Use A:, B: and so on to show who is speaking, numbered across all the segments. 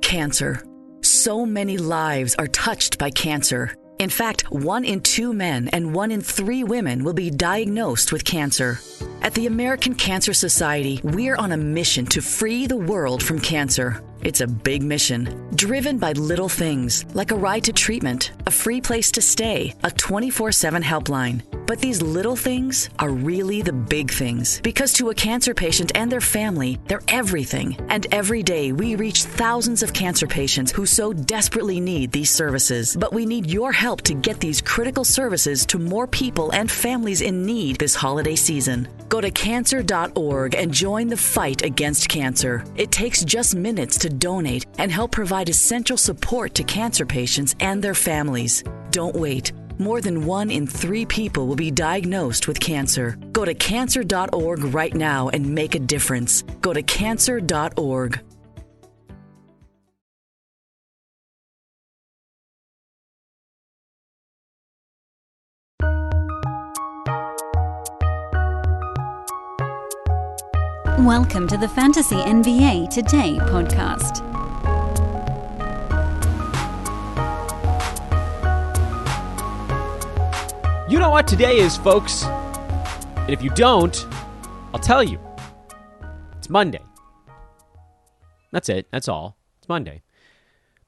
A: cancer. So many lives are touched by cancer. In fact, 1 in 2 men and 1 in 3 women will be diagnosed with cancer. At the American Cancer Society, we're on a mission to free the world from cancer. It's a big mission, driven by little things like a ride to treatment, a free place to stay, a 24/7 helpline. But these little things are really the big things, because to a cancer patient and their family, they're everything. And every day we reach thousands of cancer patients who so desperately need these services. But we need your help to get these critical services to more people and families in need this holiday season. Go to cancer.org and join the fight against cancer. It takes just minutes to donate and help provide essential support to cancer patients and their families. Don't wait. More than 1 in 3 people will be diagnosed with cancer. Go to cancer.org right now and make a difference. Go to cancer.org.
B: Welcome to the Fantasy NBA Today podcast.
C: You know what today is, folks? And if you don't, I'll tell you. It's Monday. That's it. That's all. It's Monday.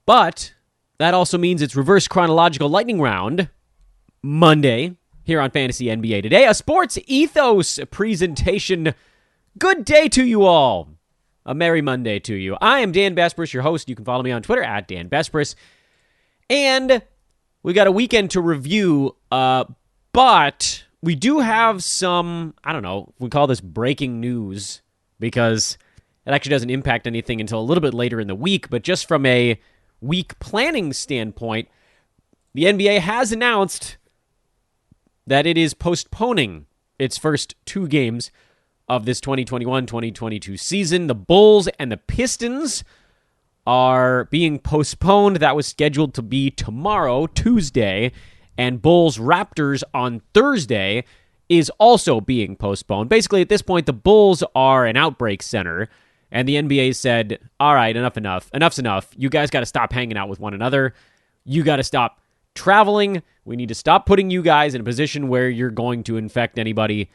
C: But that also means it's reverse chronological lightning round Monday here on Fantasy NBA Today. A sports ethos presentation. Good day to you all. A merry Monday to you. I am Dan Bespris, your host. You can follow me on Twitter at Dan Bespris. And we got a weekend to review, but we do have some, I don't know, we call this breaking news because it actually doesn't impact anything until a little bit later in the week. But just from a week planning standpoint, the NBA has announced that it is postponing its first 2 games of this 2021-2022 season. The Bulls and the Pistons are being postponed. That was scheduled to be tomorrow, Tuesday, and Bulls-Raptors on Thursday is also being postponed. Basically, at this point, the Bulls are an outbreak center, and the NBA said, all right, enough's enough. You guys got to stop hanging out with one another. You got to stop traveling. We need to stop putting you guys in a position where you're going to infect anybody.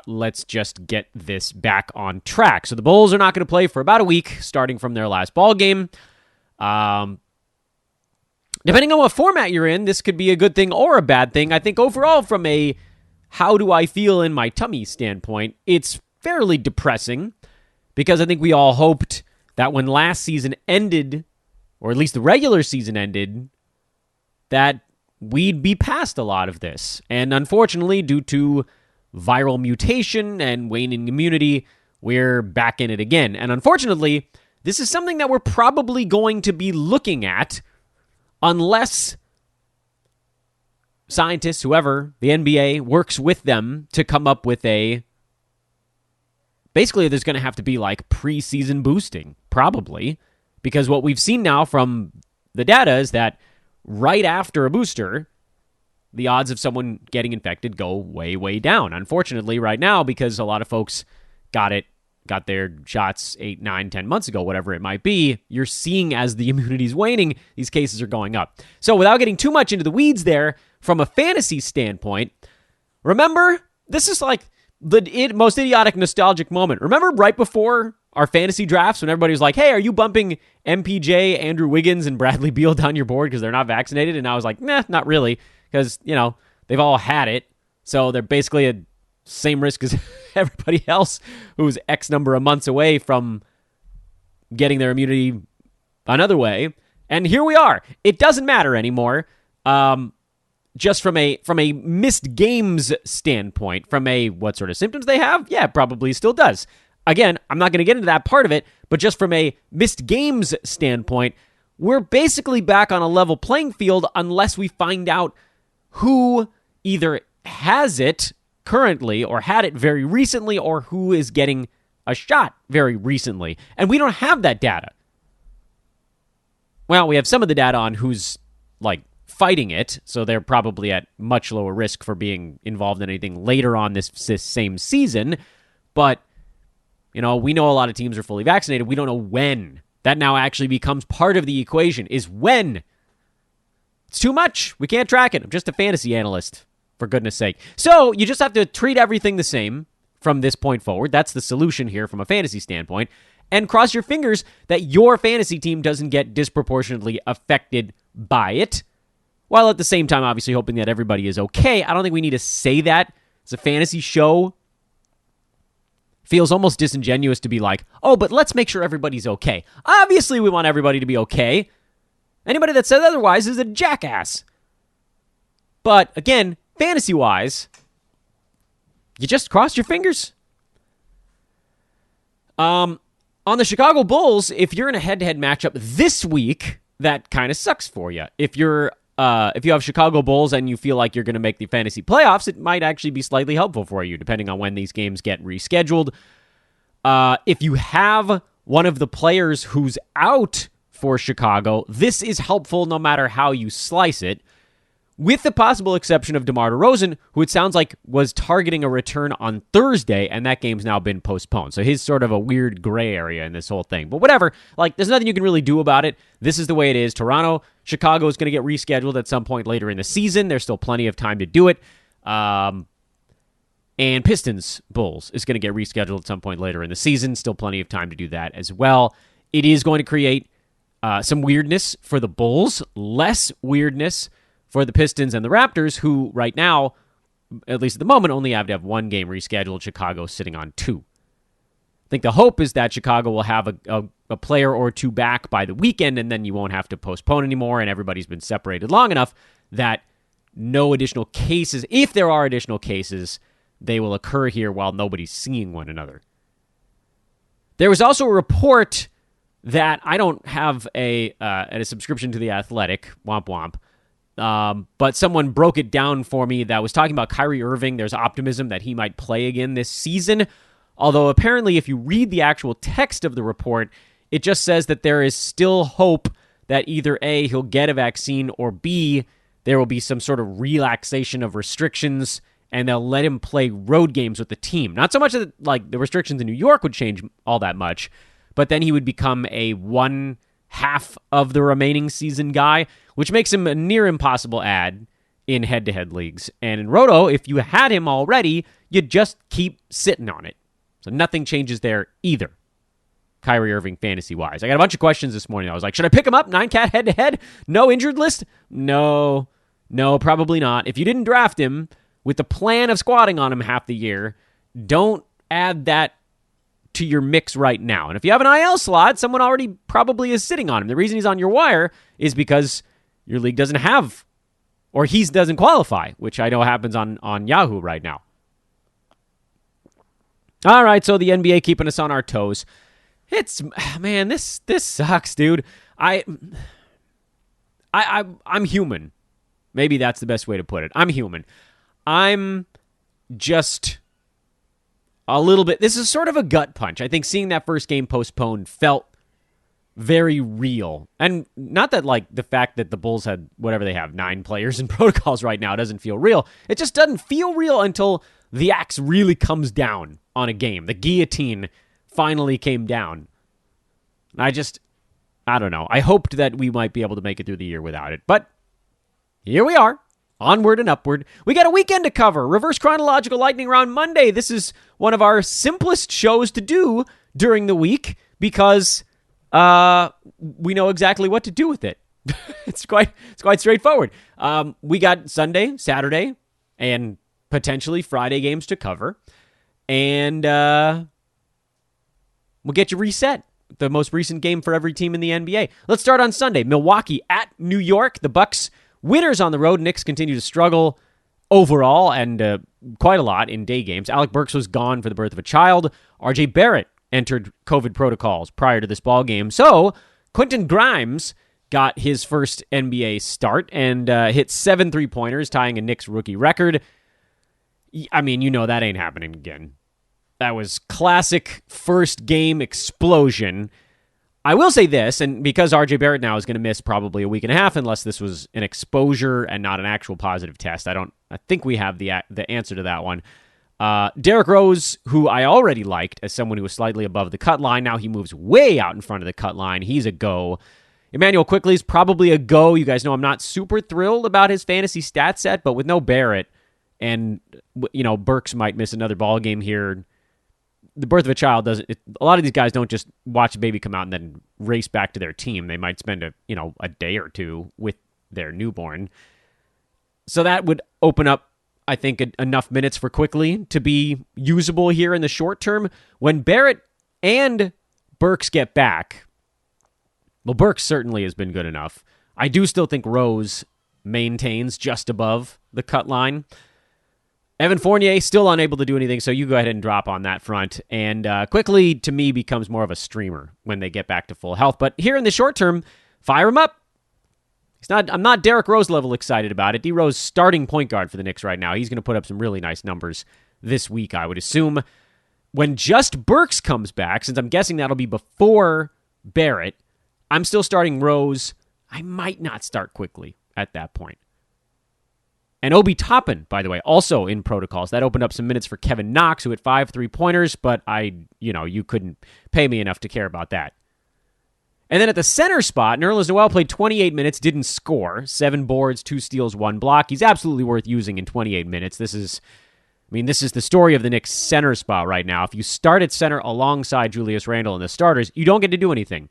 C: Let's just get this back on track. So the Bulls are not going to play for about a week, starting from their last ball game. Depending on what format you're in, this could be a good thing or a bad thing. I think overall, from a how do I feel in my tummy standpoint, it's fairly depressing because I think we all hoped that when last season ended, or at least the regular season ended, that we'd be past a lot of this. And unfortunately, due to viral mutation and waning immunity, we're back in it again. And unfortunately, this is something that we're probably going to be looking at unless scientists, whoever, the NBA, works with them to come up with basically there's going to have to be like preseason boosting, probably, because what we've seen now from the data is that right after a booster, the odds of someone getting infected go way, way down. Unfortunately, right now, because a lot of folks got their shots 8, 9, 10 months ago, whatever it might be, you're seeing as the immunity is waning, these cases are going up. So without getting too much into the weeds there, from a fantasy standpoint, remember, this is like the most idiotic, nostalgic moment. Remember right before our fantasy drafts when everybody was like, hey, are you bumping MPJ, Andrew Wiggins, and Bradley Beal down your board because they're not vaccinated? And I was like, nah, not really. Because, they've all had it. So they're basically a same risk as everybody else who's X number of months away from getting their immunity another way. And here we are. It doesn't matter anymore. Just from a missed games standpoint, from a what sort of symptoms they have, yeah, it probably still does. Again, I'm not going to get into that part of it, but just from a missed games standpoint, we're basically back on a level playing field unless we find out who either has it currently or had it very recently or who is getting a shot very recently. And we don't have that data. Well, we have some of the data on who's fighting it, so they're probably at much lower risk for being involved in anything later on this same season. But, we know a lot of teams are fully vaccinated. We don't know when That now actually becomes part of the equation, is when. It's too much. We can't track it. I'm just a fantasy analyst, for goodness sake. So you just have to treat everything the same from this point forward. That's the solution here from a fantasy standpoint. And cross your fingers that your fantasy team doesn't get disproportionately affected by it, while at the same time, obviously, hoping that everybody is okay. I don't think we need to say that. It's a fantasy show. Feels almost disingenuous to be like, oh, but let's make sure everybody's okay. Obviously, we want everybody to be okay. Anybody that says otherwise is a jackass. But again, fantasy-wise, you just cross your fingers. On the Chicago Bulls, if you're in a head-to-head matchup this week, that kind of sucks for you. If you have Chicago Bulls and you feel like you're going to make the fantasy playoffs, it might actually be slightly helpful for you, depending on when these games get rescheduled. If you have one of the players who's out for Chicago, this is helpful no matter how you slice it, with the possible exception of DeMar DeRozan, who it sounds like was targeting a return on Thursday, and that game's now been postponed. So he's sort of a weird gray area in this whole thing. But whatever, there's nothing you can really do about it. This is the way it is. Toronto, Chicago is going to get rescheduled at some point later in the season. There's still plenty of time to do it. And Pistons, Bulls is going to get rescheduled at some point later in the season. Still plenty of time to do that as well. It is going to create some weirdness for the Bulls, less weirdness for the Pistons and the Raptors, who right now, at least at the moment, only have to have one game rescheduled. Chicago sitting on 2. I think the hope is that Chicago will have a player or 2 back by the weekend, and then you won't have to postpone anymore, and everybody's been separated long enough that no additional cases, if there are additional cases, they will occur here while nobody's seeing one another. There was also a report that I don't have a subscription to The Athletic, womp womp, but someone broke it down for me that was talking about Kyrie Irving. There's optimism that he might play again this season, although apparently if you read the actual text of the report, it just says that there is still hope that either A, he'll get a vaccine, or B, there will be some sort of relaxation of restrictions and they'll let him play road games with the team. Not so much that the restrictions in New York would change all that much, but then he would become a 1/2 of the remaining season guy, which makes him a near impossible ad in head-to-head leagues. And in Roto, if you had him already, you'd just keep sitting on it. So nothing changes there either, Kyrie Irving fantasy-wise. I got a bunch of questions this morning. I was like, should I pick him up? 9-cat head-to-head? No injured list? No, probably not. If you didn't draft him with the plan of squatting on him half the year, don't add that to your mix right now. And if you have an IL slot, someone already probably is sitting on him. The reason he's on your wire is because your league doesn't have, or he doesn't qualify, which I know happens on Yahoo right now. All right, so the NBA keeping us on our toes. Man, this sucks, dude. I'm human. Maybe that's the best way to put it. I'm human. I'm just a little bit. This is sort of a gut punch. I think seeing that first game postponed felt very real. And not that the fact that the Bulls had whatever they have, 9 players in protocols right now doesn't feel real. It just doesn't feel real until the axe really comes down on a game. The guillotine finally came down. I don't know. I hoped that we might be able to make it through the year without it. But here we are. Onward and upward. We got a weekend to cover. Reverse chronological lightning round Monday. This is one of our simplest shows to do during the week because we know exactly what to do with it. It's quite straightforward. We got Sunday, Saturday, and potentially Friday games to cover. And we'll get you reset. The most recent game for every team in the NBA. Let's start on Sunday. Milwaukee at New York. The Bucks winners on the road. Knicks continue to struggle overall and quite a lot in day games. Alec Burks was gone for the birth of a child. RJ Barrett entered COVID protocols prior to this ball game. So Quentin Grimes got his first NBA start and hit 7 3-pointers, tying a Knicks rookie record. I mean, that ain't happening again. That was classic first game explosion. I will say this, and because RJ Barrett now is going to miss probably a week and a half unless this was an exposure and not an actual positive test. I think we have the answer to that one. Derrick Rose, who I already liked as someone who was slightly above the cut line, now he moves way out in front of the cut line. He's a go. Emmanuel Quickley's probably a go. You guys know I'm not super thrilled about his fantasy stat set, but with no Barrett, and Burks might miss another ball game here. The birth of a child doesn't. A lot of these guys don't just watch a baby come out and then race back to their team. They might spend a day or two with their newborn. So that would open up, I think, enough minutes for Quickley to be usable here in the short term. When Barrett and Burks get back, well, Burks certainly has been good enough. I do still think Rose maintains just above the cut line. Evan Fournier still unable to do anything, so you go ahead and drop on that front. And Quickley, to me, becomes more of a streamer when they get back to full health. But here in the short term, fire him up. I'm not Derrick Rose level excited about it. D Rose starting point guard for the Knicks right now. He's going to put up some really nice numbers this week, I would assume. When just Burks comes back, since I'm guessing that'll be before Barrett, I'm still starting Rose. I might not start Quickley at that point. And Obi Toppin, by the way, also in protocols. That opened up some minutes for Kevin Knox, who had 5 3-pointers, but you couldn't pay me enough to care about that. And then at the center spot, Nerlens Noel played 28 minutes, didn't score. 7 boards, 2 steals, 1 block. He's absolutely worth using in 28 minutes. This is the story of the Knicks' center spot right now. If you start at center alongside Julius Randle and the starters, you don't get to do anything.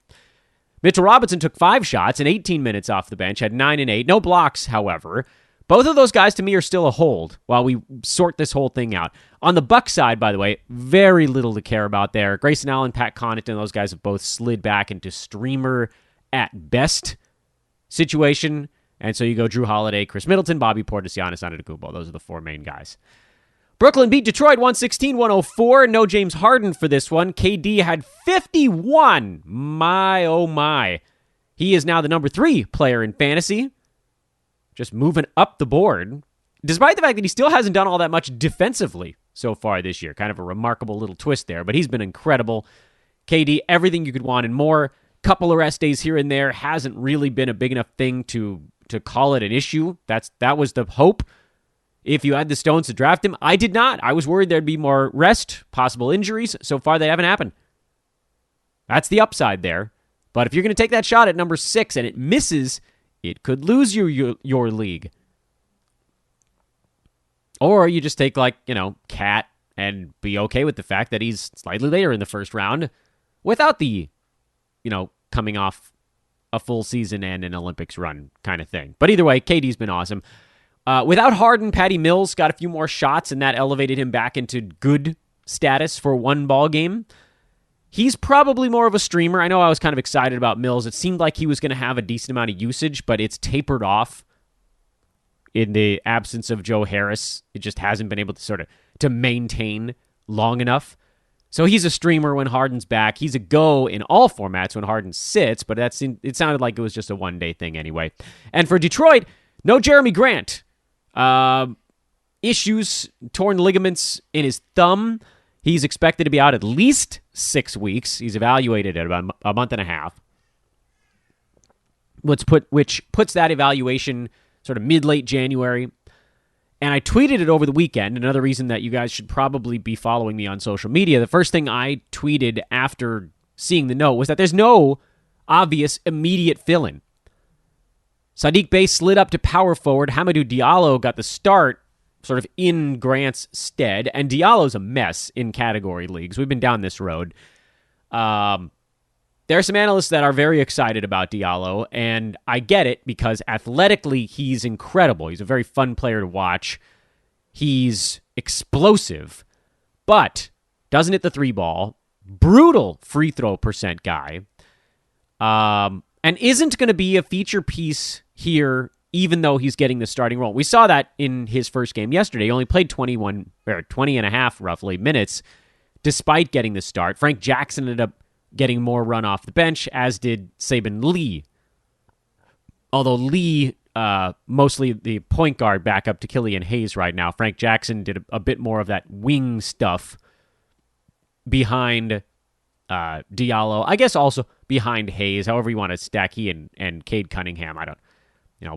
C: Mitchell Robinson took 5 shots in 18 minutes off the bench, had 9 and 8. No blocks, however. Both of those guys, to me, are still a hold while we sort this whole thing out. On the Bucks side, by the way, very little to care about there. Grayson Allen, Pat Connaughton, those guys have both slid back into streamer at best situation. And so you go Drew Holiday, Chris Middleton, Bobby Portis, Giannis Antetokounmpo. Those are the 4 main guys. Brooklyn beat Detroit 116-104. No James Harden for this one. KD had 51. My, oh my. He is now the number 3 player in fantasy. Just moving up the board, despite the fact that he still hasn't done all that much defensively so far this year. Kind of a remarkable little twist there, but he's been incredible. KD, everything you could want and more. Couple of rest days here and there. Hasn't really been a big enough thing to call it an issue. That was the hope. If you had the stones to draft him, I did not. I was worried there'd be more rest, possible injuries. So far, they haven't happened. That's the upside there. But if you're going to take that shot at number 6 and it misses, it could lose you your league. Or you just take, Cat and be okay with the fact that he's slightly later in the first round without the, coming off a full season and an Olympics run kind of thing. But either way, KD's been awesome. Without Harden, Patty Mills got a few more shots, and that elevated him back into good status for one ball game. He's probably more of a streamer. I know I was kind of excited about Mills. It seemed like he was going to have a decent amount of usage, but it's tapered off in the absence of Joe Harris. It just hasn't been able to maintain long enough. So he's a streamer when Harden's back. He's a go in all formats when Harden sits, but it sounded like it was just a one-day thing anyway. And for Detroit, no Jeremy Grant. Issues, torn ligaments in his thumb. He's expected to be out at least 6 weeks. He's evaluated at about a month and a half, which puts that evaluation sort of mid-late January. And I tweeted it over the weekend. Another reason that you guys should probably be following me on social media. The first thing I tweeted after seeing the note was that there's no obvious immediate fill-in. Sadiq Bey slid up to power forward. Hamidou Diallo got the start sort of in Grant's stead, and Diallo's a mess in category leagues. We've been down this road. There are some analysts that are very excited about Diallo, and I get it because athletically he's incredible. He's a very fun player to watch. He's explosive, but doesn't hit the 3 ball. Brutal free throw percent guy. And isn't going to be a feature piece here even though he's getting the starting role. We saw that in his first game yesterday. He only played 20 and a half, roughly, minutes, despite getting the start. Frank Jackson ended up getting more run off the bench, as did Saban Lee. Although Lee, mostly the point guard backup to Killian Hayes right now. Frank Jackson did a bit more of that wing stuff behind Diallo. I guess also behind Hayes, however you want to stack he and Cade Cunningham. I don't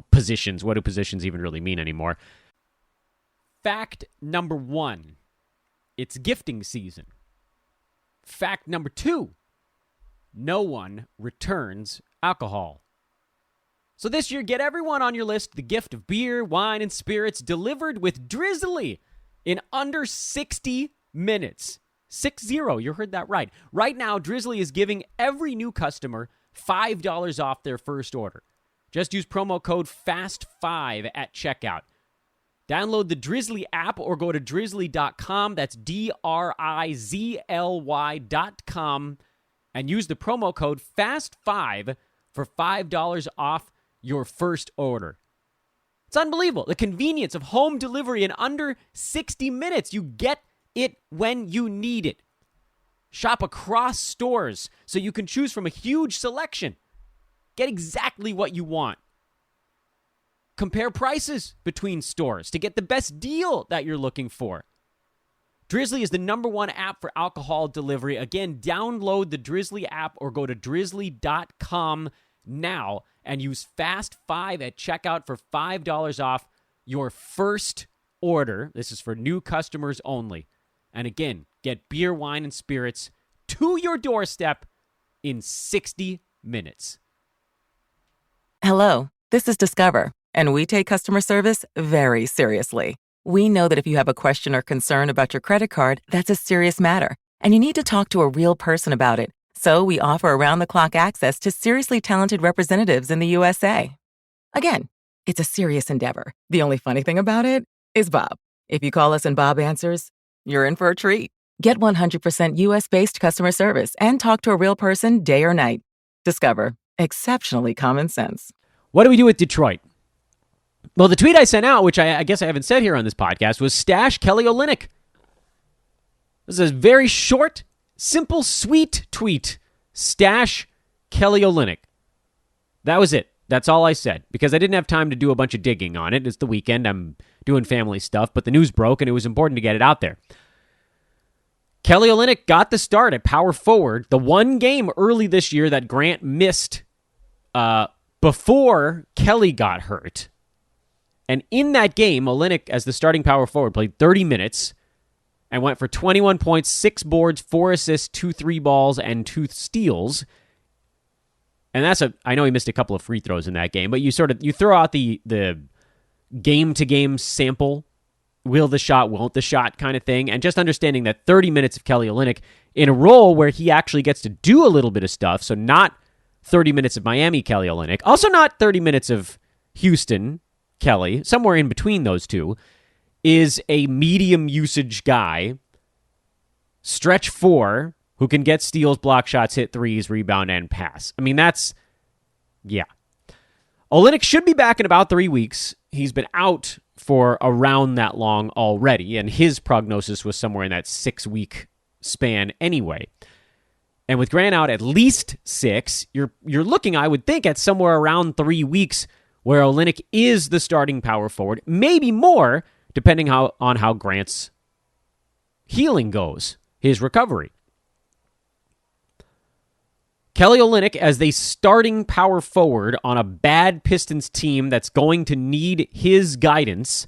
C: positions. What do positions even really mean anymore? Fact number 1. it's gifting season. Fact number 2, no one returns alcohol. So this year, get everyone on your list the gift of beer, wine, and spirits delivered with Drizzly in under 60 minutes. 60, you heard that right. Right now, Drizzly is giving every new customer $5 off their first order. Just use promo code FAST5 at checkout. Download the Drizzly app or go to drizzly.com. That's DRIZLY.com. And use the promo code FAST5 for $5 off your first order. It's unbelievable. The convenience of home delivery in under 60 minutes. You get it when you need it. Shop across stores so you can choose from a huge selection. Get exactly what you want. Compare prices between stores to get the best deal that you're looking for. Drizzly is the #1 app for alcohol delivery. Again, download the Drizzly app or go to drizzly.com now and use FAST5 at checkout for $5 off your first order. This is for new customers only. And again, get beer, wine, and spirits to your doorstep in 60 minutes.
D: Hello, this is Discover, and we take customer service very seriously. We know that if you have a question or concern about your credit card, that's a serious matter, and you need to talk to a real person about it. So we offer around-the-clock access to seriously talented representatives in the USA. Again, it's a serious endeavor. The only funny thing about it is Bob. If you call us and Bob answers, you're in for a treat. Get 100% US-based customer service and talk to a real person day or night. Discover. Exceptionally common sense.
C: What do we do with Detroit? Well, the tweet I sent out, which I guess I haven't said here on this podcast, was stash Kelly Olynyk. This is a very short, simple, sweet tweet. Stash Kelly Olynyk. That was it. That's all I said, because I didn't have time to do a bunch of digging on it. It's the weekend. I'm doing family stuff, but the news broke, and it was important to get it out there. Kelly Olynyk got the start at power forward, the one game early this year that Grant missed before Kelly got hurt. And in that game, Olynyk, as the starting power forward, played 30 minutes and went for 21 points, 6 boards, 4 assists, 2 3 balls, and 2 steals. And I know he missed a couple of free throws in that game, but you throw out the game-to-game sample, will the shot, won't the shot kind of thing, and just understanding that 30 minutes of Kelly Olynyk in a role where he actually gets to do a little bit of stuff, so not 30 minutes of Miami Kelly Olynyk, also not 30 minutes of Houston Kelly, somewhere in between those two, is a medium usage guy, stretch 4, who can get steals, block shots, hit threes, rebound, and pass. I mean, yeah. Olynyk should be back in about 3 weeks. He's been out for around that long already, and his prognosis was somewhere in that 6-week span anyway. And with Grant out at least 6, you're looking, I would think, at somewhere around 3 weeks where Olynyk is the starting power forward, maybe more, depending on how Grant's healing goes, his recovery. Kelly Olynyk as the starting power forward on a bad Pistons team that's going to need his guidance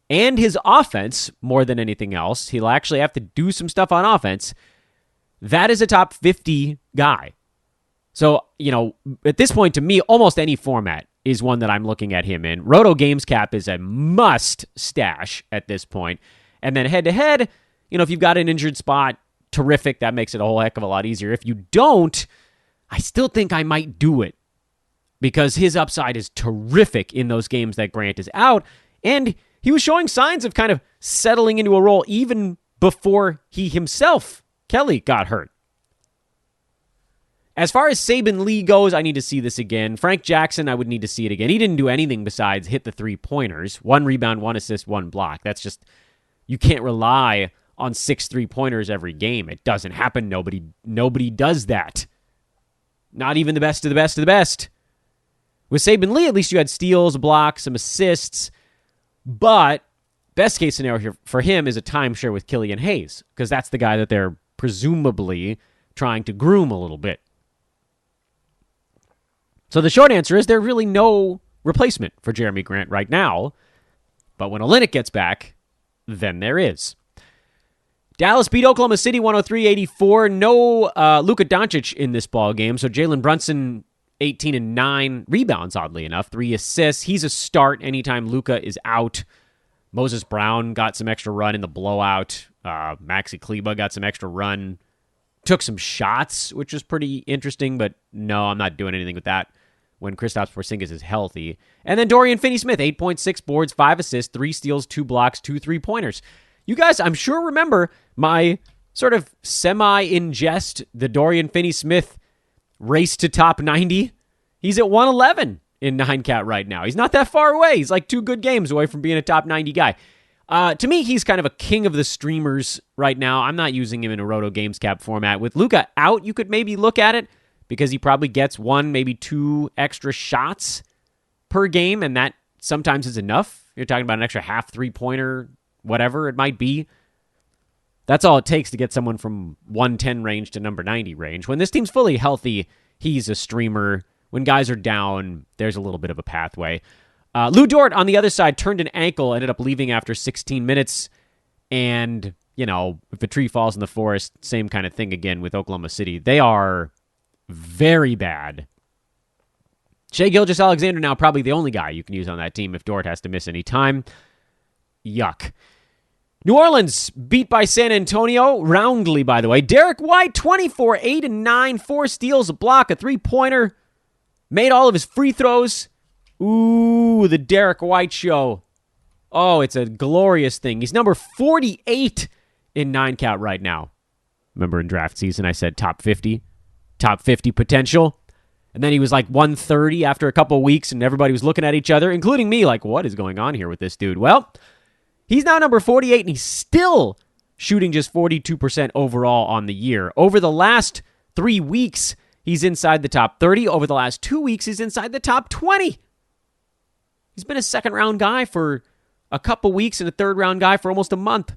C: and his offense more than anything else. He'll actually have to do some stuff on offense. That is a top 50 guy. So, at this point, to me, almost any format is one that I'm looking at him in. Roto Games Cap is a must stash at this point. And then head-to-head, if you've got an injured spot, terrific. That makes it a whole heck of a lot easier. If you don't, I still think I might do it because his upside is terrific in those games that Grant is out. And he was showing signs of kind of settling into a role even before he himself, Kelly, got hurt. As far as Saban Lee goes, I need to see this again. Frank Jackson, I would need to see it again. He didn't do anything besides hit the 3-pointers. 1 rebound, 1 assist, 1 block. That's just, you can't rely on 6 3-pointers every game. It doesn't happen. Nobody does that. Not even the best of the best of the best. With Saban Lee, at least you had steals, blocks, some assists. But best case scenario here for him is a timeshare with Killian Hayes, because that's the guy that they're presumably trying to groom a little bit. So the short answer is there's really no replacement for Jeremy Grant right now. But when Olynyk gets back, then there is. Dallas beat Oklahoma City 103-84. No Luka Doncic in this ball game, so Jalen Brunson 18 and 9 rebounds, oddly enough, 3 assists. He's a start anytime Luka is out. Moses Brown got some extra run in the blowout. Maxi Kleba got some extra run. Took some shots, which was pretty interesting, but no, I'm not doing anything with that when Kristaps Porzingis is healthy. And then Dorian Finney-Smith, 8.6 boards, 5 assists, 3 steals, 2 blocks, 2 3-pointers. You guys, I'm sure, remember my sort of semi-in-jest, the Dorian Finney-Smith race to top 90. He's at 111 in 9-cat right now. He's not that far away. He's like 2 good games away from being a top 90 guy. To me, he's kind of a king of the streamers right now. I'm not using him in a Roto Games Cap format. With Luka out, you could maybe look at it because he probably gets 1, maybe 2 extra shots per game, and that sometimes is enough. You're talking about an extra half 3-pointer, whatever it might be. That's all it takes to get someone from 110 range to number 90 range. When this team's fully healthy, he's a streamer. When guys are down, there's a little bit of a pathway. Lou Dort, on the other side, turned an ankle, ended up leaving after 16 minutes. And, you know, if a tree falls in the forest, same kind of thing again with Oklahoma City. They are very bad. Shai Gilgeous-Alexander now probably the only guy you can use on that team if Dort has to miss any time. Yuck. New Orleans beat by San Antonio, roundly, by the way. Derrick White, 24, 8 and 9, 4 steals, a block, a 3-pointer. Made all of his free throws. Ooh, the Derrick White show. Oh, it's a glorious thing. He's number 48 in 9-count right now. Remember in draft season I said top 50 potential? And then he was like 130 after a couple of weeks, and everybody was looking at each other, including me, like, what is going on here with this dude? Well, he's now number 48, and he's still shooting just 42% overall on the year. Over the last 3 weeks, he's inside the top 30. Over the last 2 weeks, he's inside the top 20. He's been a second-round guy for a couple weeks and a third-round guy for almost a month.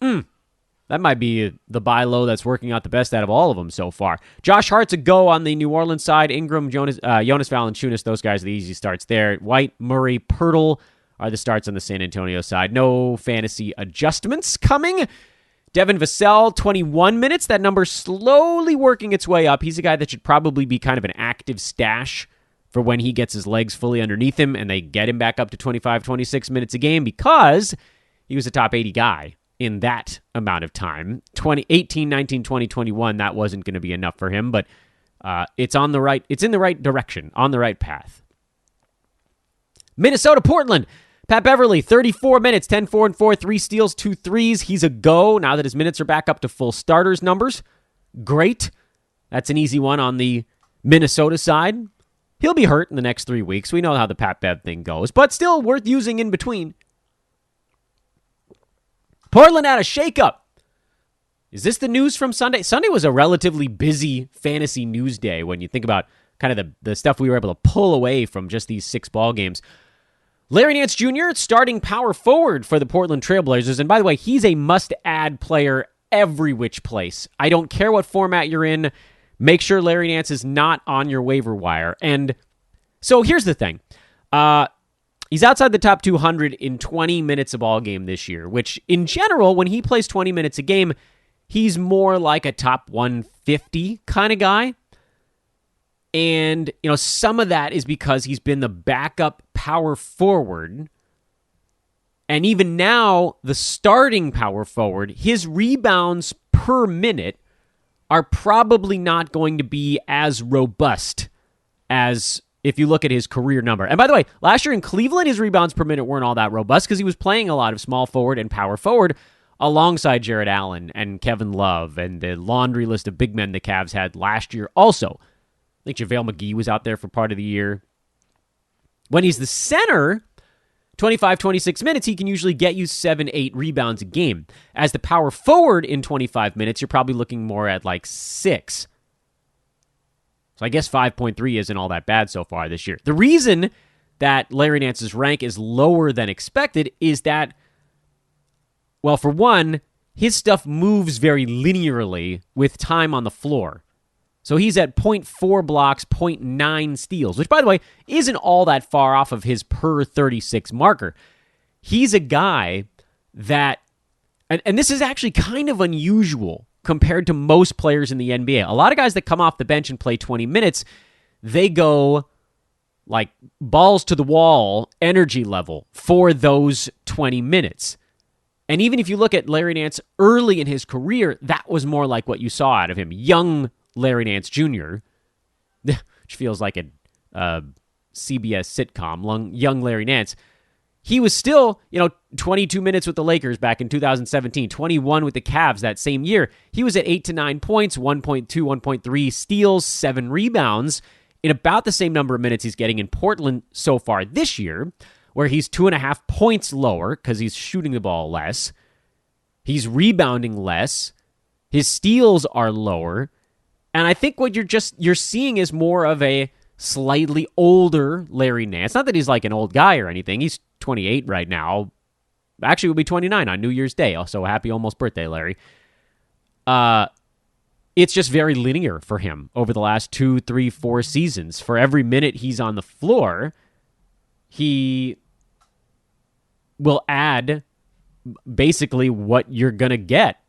C: That might be the buy low that's working out the best out of all of them so far. Josh Hart's a go on the New Orleans side. Ingram, Jonas Valanciunas, those guys are the easy starts there. White, Murray, Pirtle are the starts on the San Antonio side. No fantasy adjustments coming. Devon Vasel, 21 minutes. That number slowly working its way up. He's a guy that should probably be kind of an active stash for when he gets his legs fully underneath him and they get him back up to 25, 26 minutes a game because he was a top 80 guy in that amount of time. 18, 19, 20, 21, that wasn't going to be enough for him, but it's in the right direction, on the right path. Minnesota, Portland. Pat Beverly, 34 minutes, 10, 4, and 4, 3 steals, 2 threes. He's a go now that his minutes are back up to full starters numbers. Great. That's an easy one on the Minnesota side. He'll be hurt in the next 3 weeks. We know how the Pat Bev thing goes, but still worth using in between. Portland had a shakeup. Is this the news from Sunday? Sunday was a relatively busy fantasy news day when you think about kind of the stuff we were able to pull away from just these 6 ball games. Larry Nance Jr., starting power forward for the Portland Trailblazers. And by the way, he's a must-add player every which place. I don't care what format you're in. Make sure Larry Nance is not on your waiver wire. And so here's the thing. He's outside the top 200 in 20 minutes a ball game this year, which in general, when he plays 20 minutes a game, he's more like a top 150 kind of guy. And, you know, some of that is because he's been the backup power forward. And even now, the starting power forward, his rebounds per minute are probably not going to be as robust as if you look at his career number. And by the way, last year in Cleveland, his rebounds per minute weren't all that robust because he was playing a lot of small forward and power forward alongside Jared Allen and Kevin Love and the laundry list of big men the Cavs had last year also. I think JaVale McGee was out there for part of the year. When he's the center, 25, 26 minutes, he can usually get you 7, 8 rebounds a game. As the power forward in 25 minutes, you're probably looking more at like 6. So I guess 5.3 isn't all that bad so far this year. The reason that Larry Nance's rank is lower than expected is that, well, for one, his stuff moves very linearly with time on the floor. So he's at 0.4 blocks, 0.9 steals, which, by the way, isn't all that far off of his per 36 marker. He's a guy that, and this is actually kind of unusual compared to most players in the NBA. A lot of guys that come off the bench and play 20 minutes, they go like balls to the wall energy level for those 20 minutes. And even if you look at Larry Nance early in his career, that was more like what you saw out of him. Young Larry Nance Jr., which feels like a CBS sitcom, young Larry Nance. He was still, 22 minutes with the Lakers back in 2017, 21 with the Cavs that same year. He was at 8 to 9 points, 1.2, 1.3 steals, 7 rebounds in about the same number of minutes he's getting in Portland so far this year, where he's 2.5 points lower because he's shooting the ball less. He's rebounding less. His steals are lower. And I think what you're seeing is more of a slightly older Larry Nance. Not that he's like an old guy or anything. He's 28 right now. Actually, will be 29 on New Year's Day. Also, happy almost birthday, Larry. It's just very linear for him over the last 2, 3, 4 seasons. For every minute he's on the floor, he will add basically what you're going to get,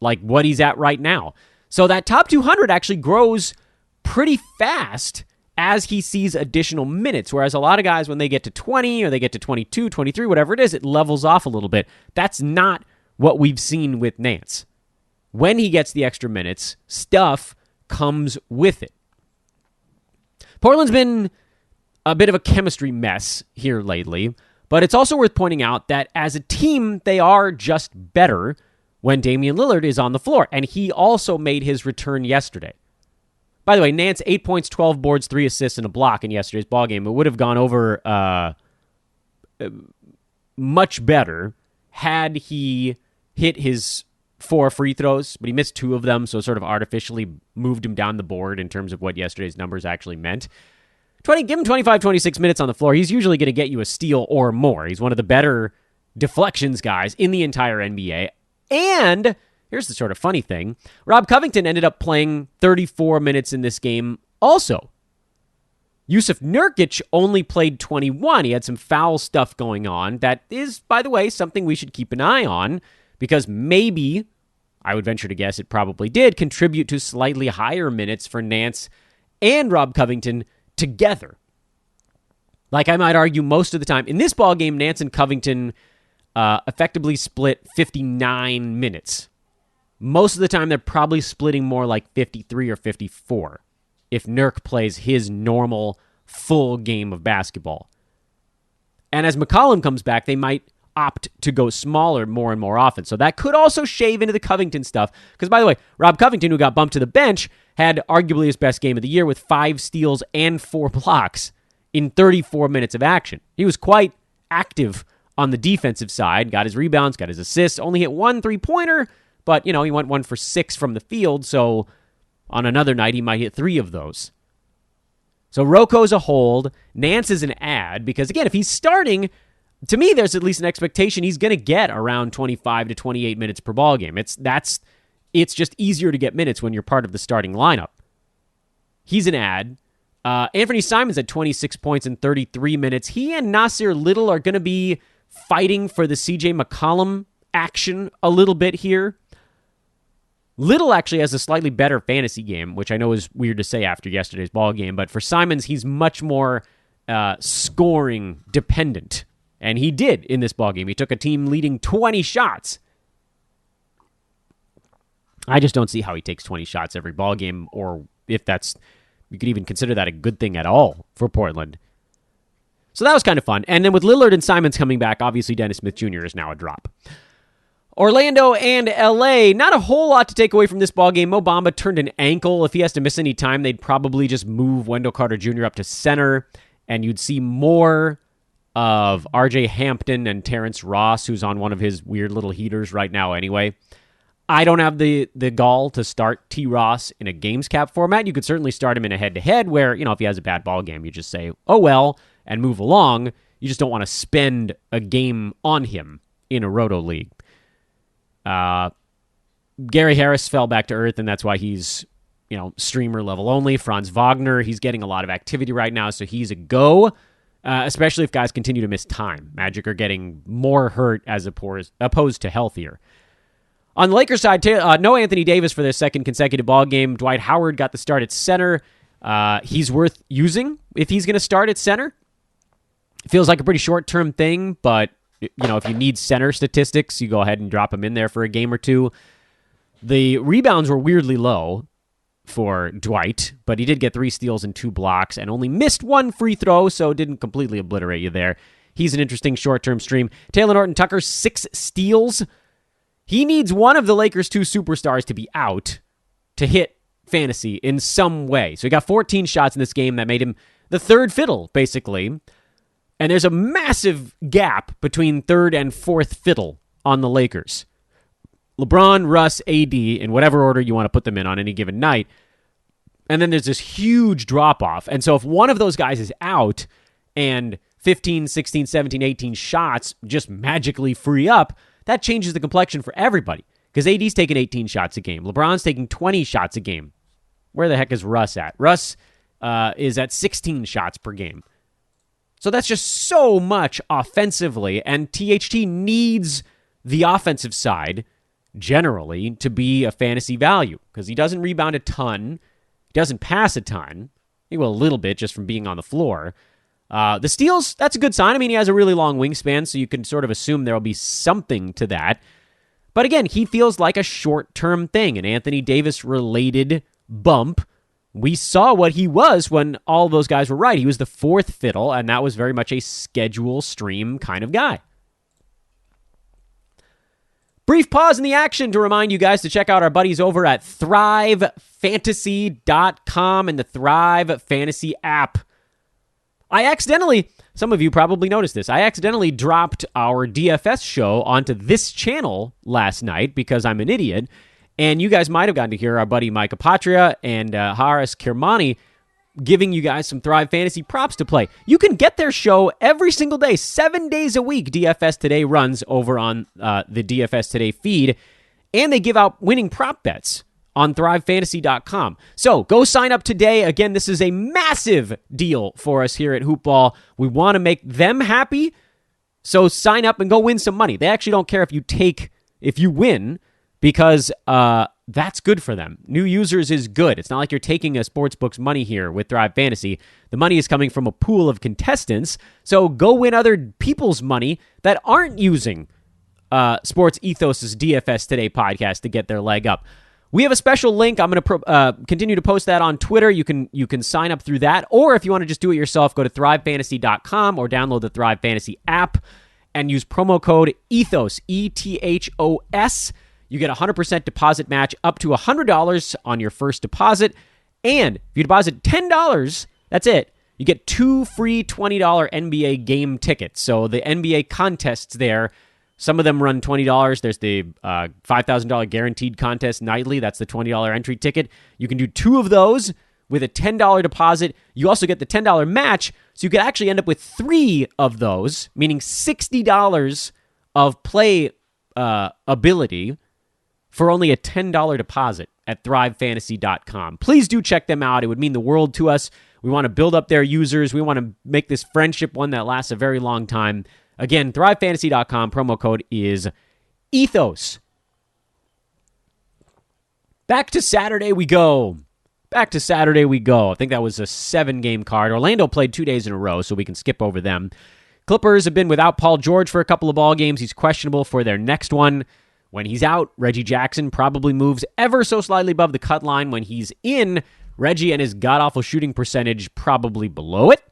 C: like what he's at right now. So that top 200 actually grows pretty fast as he sees additional minutes, whereas a lot of guys, when they get to 20 or they get to 22, 23, whatever it is, it levels off a little bit. That's not what we've seen with Nance. When he gets the extra minutes, stuff comes with it. Portland's been a bit of a chemistry mess here lately, but it's also worth pointing out that as a team, they are just better when Damian Lillard is on the floor, and he also made his return yesterday. By the way, Nance, 8 points, 12 boards, 3 assists, and a block in yesterday's ballgame. It would have gone over much better had he hit his 4 free throws, but he missed 2 of them, so sort of artificially moved him down the board in terms of what yesterday's numbers actually meant. Give him 25, 26 minutes on the floor. He's usually going to get you a steal or more. He's one of the better deflections guys in the entire NBA. And here's the sort of funny thing. Rob Covington ended up playing 34 minutes in this game also. Yusuf Nurkic only played 21. He had some foul stuff going on. That is, by the way, something we should keep an eye on, because maybe, I would venture to guess it probably did, contribute to slightly higher minutes for Nance and Rob Covington together. Like I might argue most of the time. In this ballgame, Nance and Covington effectively split 59 minutes. Most of the time, they're probably splitting more like 53 or 54 if Nurk plays his normal full game of basketball. And as McCollum comes back, they might opt to go smaller more and more often. So that could also shave into the Covington stuff. Because, by the way, Rob Covington, who got bumped to the bench, had arguably his best game of the year with 5 steals and 4 blocks in 34 minutes of action. He was quite active on the defensive side, got his rebounds, got his assists, only hit 1 3-pointer, but, he went 1 for 6 from the field, so on another night, he might hit 3 of those. So Rocco's a hold. Nance is an add, because, again, if he's starting, to me, there's at least an expectation he's going to get around 25 to 28 minutes per ballgame. It's just easier to get minutes when you're part of the starting lineup. He's an add. Anthony Simons at 26 points in 33 minutes. He and Nasir Little are going to be fighting for the CJ McCollum action a little bit here. Little actually has a slightly better fantasy game, which I know is weird to say after yesterday's ball game, but for Simons, he's much more scoring dependent, and he did in this ball game. He took a team leading 20 shots. I just don't see how he takes 20 shots every ball game, or if you could even consider that a good thing at all for Portland. So that was kind of fun. And then with Lillard and Simons coming back, obviously Dennis Smith Jr. is now a drop. Orlando and LA, not a whole lot to take away from this ballgame. Mo Bamba turned an ankle. If he has to miss any time, they'd probably just move Wendell Carter Jr. up to center, and you'd see more of RJ Hampton and Terrence Ross, who's on one of his weird little heaters right now anyway. I don't have the gall to start T. Ross in a games cap format. You could certainly start him in a head-to-head where, if he has a bad ball game, you just say, oh well, and move along. You just don't want to spend a game on him in a roto league. Gary Harris fell back to earth, and that's why he's, streamer level only. Franz Wagner, he's getting a lot of activity right now, so he's a go, especially if guys continue to miss time. Magic are getting more hurt as opposed to healthier. On the Lakers side, no Anthony Davis for their second consecutive ball game. Dwight Howard got the start at center. He's worth using if he's going to start at center. It feels like a pretty short-term thing, but if you need center statistics, you go ahead and drop him in there for a game or two. The rebounds were weirdly low for Dwight, but he did get 3 steals and 2 blocks and only missed 1 free throw, so didn't completely obliterate you there. He's an interesting short-term stream. Taylor Norton-Tucker, 6 steals. He needs one of the Lakers' 2 superstars to be out to hit fantasy in some way. So he got 14 shots in this game that made him the third fiddle, basically. And there's a massive gap between third and fourth fiddle on the Lakers. LeBron, Russ, AD, in whatever order you want to put them in on any given night. And then there's this huge drop-off. And so if one of those guys is out and 15, 16, 17, 18 shots just magically free up, that changes the complexion for everybody. Because AD's taking 18 shots a game. LeBron's taking 20 shots a game. Where the heck is Russ at? Russ is at 16 shots per game. So that's just so much offensively. And THT needs the offensive side generally to be a fantasy value because he doesn't rebound a ton. He doesn't pass a ton. He will a little bit just from being on the floor. The steals, that's a good sign. I mean, he has a really long wingspan, so you can sort of assume there will be something to that. But again, he feels like a short-term thing, an Anthony Davis-related bump. We saw what he was when all those guys were right. He was the fourth fiddle, and that was very much a schedule stream kind of guy. Brief pause in the action to remind you guys to check out our buddies over at ThriveFantasy.com and the Thrive Fantasy app. Some of you probably noticed this, I accidentally dropped our DFS show onto this channel last night because I'm an idiot, and you guys might have gotten to hear our buddy Micah Patria and Haris Kirmani giving you guys some Thrive Fantasy props to play. You can get their show every single day, 7 days a week. DFS Today runs over on the DFS Today feed, and they give out winning prop bets on ThriveFantasy.com. So go sign up today. Again, this is a massive deal for us here at Hoopball. We want to make them happy, so sign up and go win some money. They actually don't care if you win, because that's good for them. New users is good. It's not like you're taking a sportsbook's money here with Thrive Fantasy. The money is coming from a pool of contestants, so go win other people's money that aren't using Sports Ethos' DFS Today podcast to get their leg up. We have a special link. I'm going to continue to post that on Twitter. You can sign up through that, or if you want to just do it yourself, go to thrivefantasy.com or download the Thrive Fantasy app and use promo code ETHOS, ETHOS. You get a 100% deposit match up to $100 on your first deposit. And if you deposit $10, that's it. You get 2 free $20 NBA game tickets. So the NBA contests there, some of them run $20. There's the $5,000 guaranteed contest nightly. That's the $20 entry ticket. You can do 2 of those with a $10 deposit. You also get the $10 match. So you could actually end up with 3 of those, meaning $60 of play ability for only a $10 deposit at thrivefantasy.com. Please do check them out. It would mean the world to us. We want to build up their users. We want to make this friendship one that lasts a very long time. Again, thrivefantasy.com. Promo code is ETHOS. Back to Saturday we go. I think that was a 7-game card. Orlando played 2 days in a row, so we can skip over them. Clippers have been without Paul George for a couple of ball games. He's questionable for their next one. When he's out, Reggie Jackson probably moves ever so slightly above the cut line. When he's in, Reggie and his god-awful shooting percentage probably below it.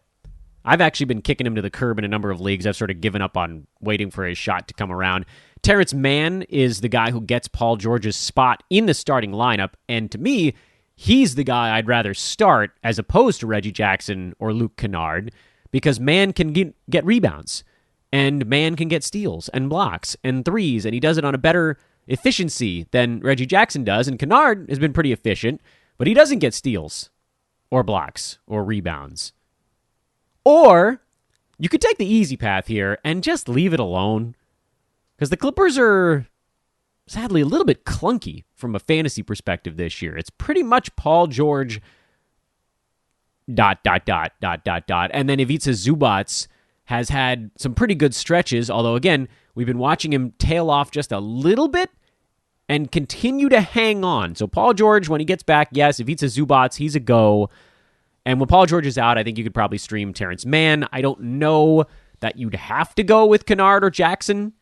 C: I've actually been kicking him to the curb in a number of leagues. I've sort of given up on waiting for his shot to come around. Terrence Mann is the guy who gets Paul George's spot in the starting lineup, and to me, he's the guy I'd rather start as opposed to Reggie Jackson or Luke Kennard, because Mann can get rebounds, and Mann can get steals and blocks and threes, and he does it on a better efficiency than Reggie Jackson does, and Kennard has been pretty efficient, but he doesn't get steals or blocks or rebounds. Or you could take the easy path here and just leave it alone, because the Clippers are sadly a little bit clunky from a fantasy perspective this year. It's pretty much Paul George ... And then Ivica Zubac has had some pretty good stretches, although again, we've been watching him tail off just a little bit and continue to hang on. So Paul George, when he gets back, yes, if he's a Zubats, he's a go. And when Paul George is out, I think you could probably stream Terrence Mann. I don't know that you'd have to go with Kennard or Jackson.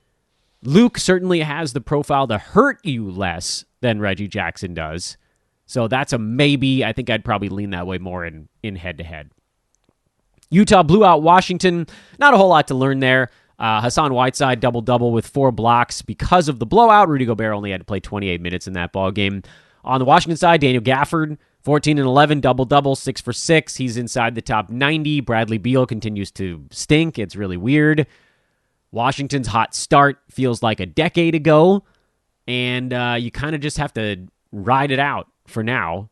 C: Luke certainly has the profile to hurt you less than Reggie Jackson does. So that's a maybe. I think I'd probably lean that way more in head-to-head. Utah blew out Washington. Not a whole lot to learn there. Hassan Whiteside double-double with 4 blocks because of the blowout. Rudy Gobert only had to play 28 minutes in that ball game. On the Washington side, Daniel Gafford, 14 and 11, double-double, 6 for 6. He's inside the top 90. Bradley Beal continues to stink. It's really weird. Washington's hot start feels like a decade ago, and you kind of just have to ride it out for now.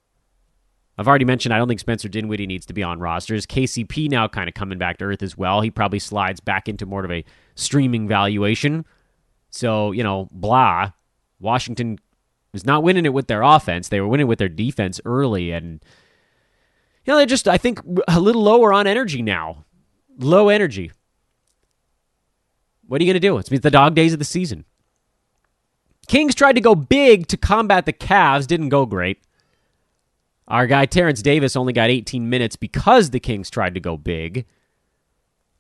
C: I've already mentioned I don't think Spencer Dinwiddie needs to be on rosters. KCP now kind of coming back to earth as well. He probably slides back into more of a streaming valuation. So, blah. Washington was not winning it with their offense. They were winning with their defense early. And, they're just, I think, a little lower on energy now. Low energy. What are you going to do? It's the dog days of the season. Kings tried to go big to combat the Cavs. Didn't go great. Our guy Terence Davis only got 18 minutes because the Kings tried to go big.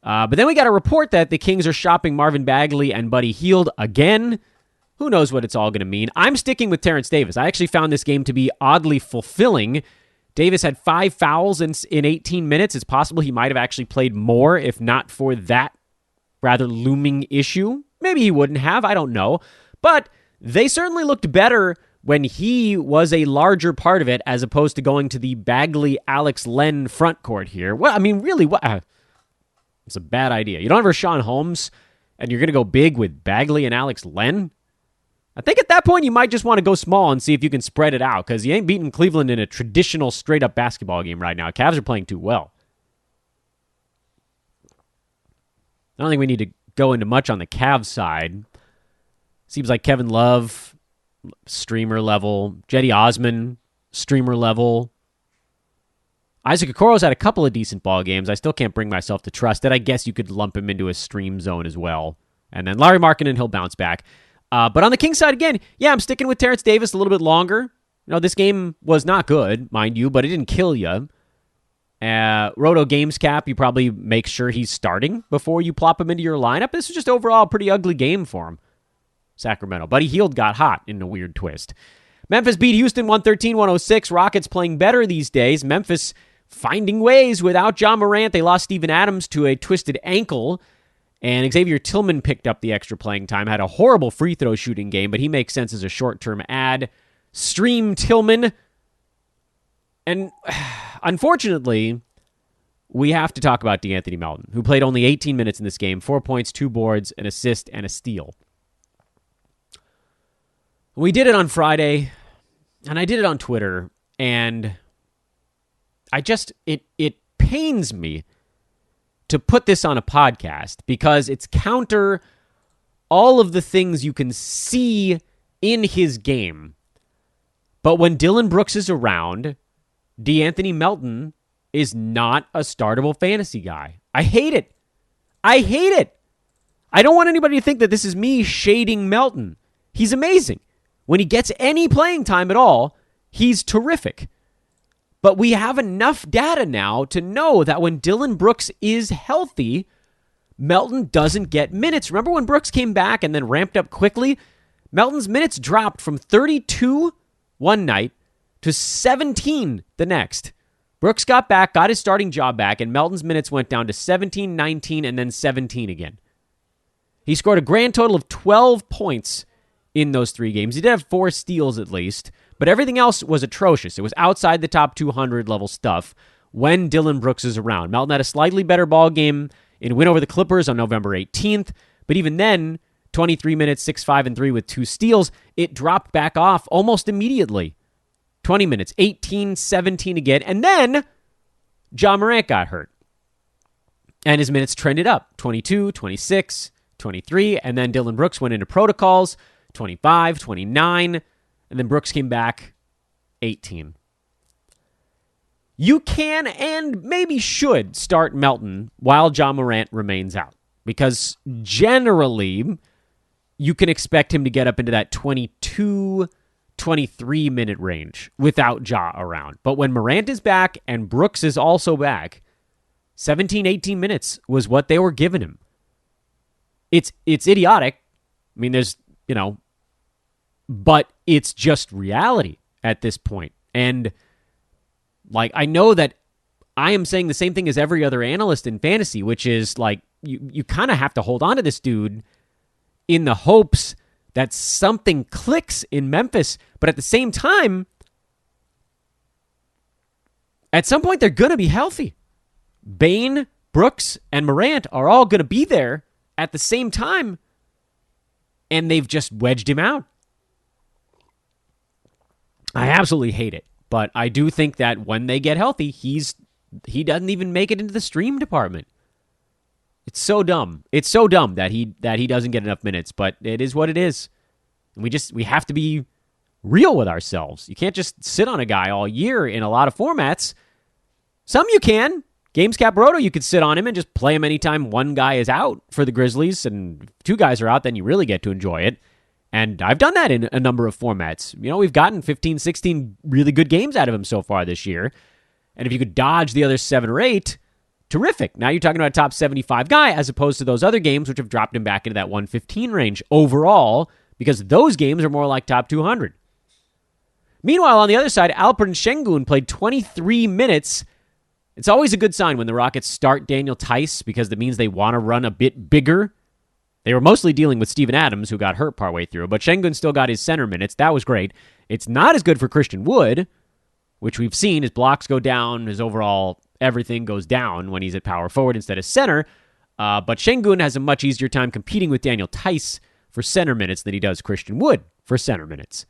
C: But then we got a report that the Kings are shopping Marvin Bagley and Buddy Hield again. Who knows what it's all going to mean? I'm sticking with Terence Davis. I actually found this game to be oddly fulfilling. Davis had 5 fouls in 18 minutes. It's possible he might have actually played more if not for that rather looming issue. Maybe he wouldn't have. I don't know. But they certainly looked better when he was a larger part of it as opposed to going to the Bagley-Alex Len front court here. Well, I mean, really, what? It's a bad idea. You don't have Rashawn Holmes, and you're going to go big with Bagley and Alex Len? I think at that point you might just want to go small and see if you can spread it out, because you ain't beating Cleveland in a traditional straight-up basketball game right now. Cavs are playing too well. I don't think we need to go into much on the Cavs side. Seems like Kevin Love, streamer level. Jetty Osman, streamer level. Isaac Okoro's had a couple of decent ball games. I still can't bring myself to trust it. I guess you could lump him into a stream zone as well. And then Larry Markkinen, he'll bounce back. But on the Kings side, again, yeah, I'm sticking with Terence Davis a little bit longer. This game was not good, mind you, but it didn't kill you. Roto Games Cap, you probably make sure he's starting before you plop him into your lineup. This is just overall a pretty ugly game for him. Sacramento. Buddy Hield got hot in a weird twist. Memphis beat Houston 113-106. Rockets playing better these days. Memphis finding ways without Ja Morant. They lost Steven Adams to a twisted ankle. And Xavier Tillman picked up the extra playing time. Had a horrible free throw shooting game, but he makes sense as a short-term ad. Stream Tillman. And unfortunately, we have to talk about Anthony Melton, who played only 18 minutes in this game. 4 points, 2 boards, an assist, and a steal. We did it on Friday, and I did it on Twitter, and it pains me to put this on a podcast because it's counter all of the things you can see in his game. But when Dillon Brooks is around, Anthony Melton is not a startable fantasy guy. I hate it. I hate it. I don't want anybody to think that this is me shading Melton. He's amazing. When he gets any playing time at all, he's terrific. But we have enough data now to know that when Dillon Brooks is healthy, Melton doesn't get minutes. Remember when Brooks came back and then ramped up quickly? Melton's minutes dropped from 32 one night to 17 the next. Brooks got back, got his starting job back, and Melton's minutes went down to 17, 19, and then 17 again. He scored a grand total of 12 points in those 3 games. He did have 4 steals at least, but everything else was atrocious. It was outside the top 200 level stuff when Dillon Brooks is around. Melton had a slightly better ball game in a win over the Clippers on November 18th, but even then, 23 minutes, 6, 5, and 3 with 2 steals, it dropped back off almost immediately. 20 minutes, 18, 17 again, and then Ja Morant got hurt. And his minutes trended up, 22, 26, 23, and then Dillon Brooks went into protocols, 25, 29, and then Brooks came back, 18. You can and maybe should start Melton while Ja Morant remains out, because generally you can expect him to get up into that 22, 23-minute range without Ja around. But when Morant is back and Brooks is also back, 17, 18 minutes was what they were giving him. It's idiotic. I mean, there's, but it's just reality at this point. And, I know that I am saying the same thing as every other analyst in fantasy, which is, you kind of have to hold on to this dude in the hopes that something clicks in Memphis. But at the same time, at some point, they're going to be healthy. Bane, Brooks, and Morant are all going to be there at the same time, and they've just wedged him out. I absolutely hate it, but I do think that when they get healthy, he doesn't even make it into the stream department. It's so dumb. It's so dumb that he doesn't get enough minutes, but it is what it is. And we have to be real with ourselves. You can't just sit on a guy all year in a lot of formats. Some you can. Games Cap Roto, you could sit on him and just play him anytime one guy is out for the Grizzlies and two guys are out, then you really get to enjoy it. And I've done that in a number of formats. We've gotten 15, 16 really good games out of him so far this year. And if you could dodge the other 7 or 8, terrific. Now you're talking about a top 75 guy as opposed to those other games which have dropped him back into that 115 range overall because those games are more like top 200. Meanwhile, on the other side, Alperen Şengün played 23 minutes. It's always a good sign when the Rockets start Daniel Tice because that means they want to run a bit bigger. They were mostly dealing with Steven Adams, who got hurt partway through, but Şengün still got his center minutes. That was great. It's not as good for Christian Wood, which we've seen. His blocks go down, his overall everything goes down when he's at power forward instead of center. But Şengün has a much easier time competing with Daniel Tice for center minutes than he does Christian Wood for center minutes.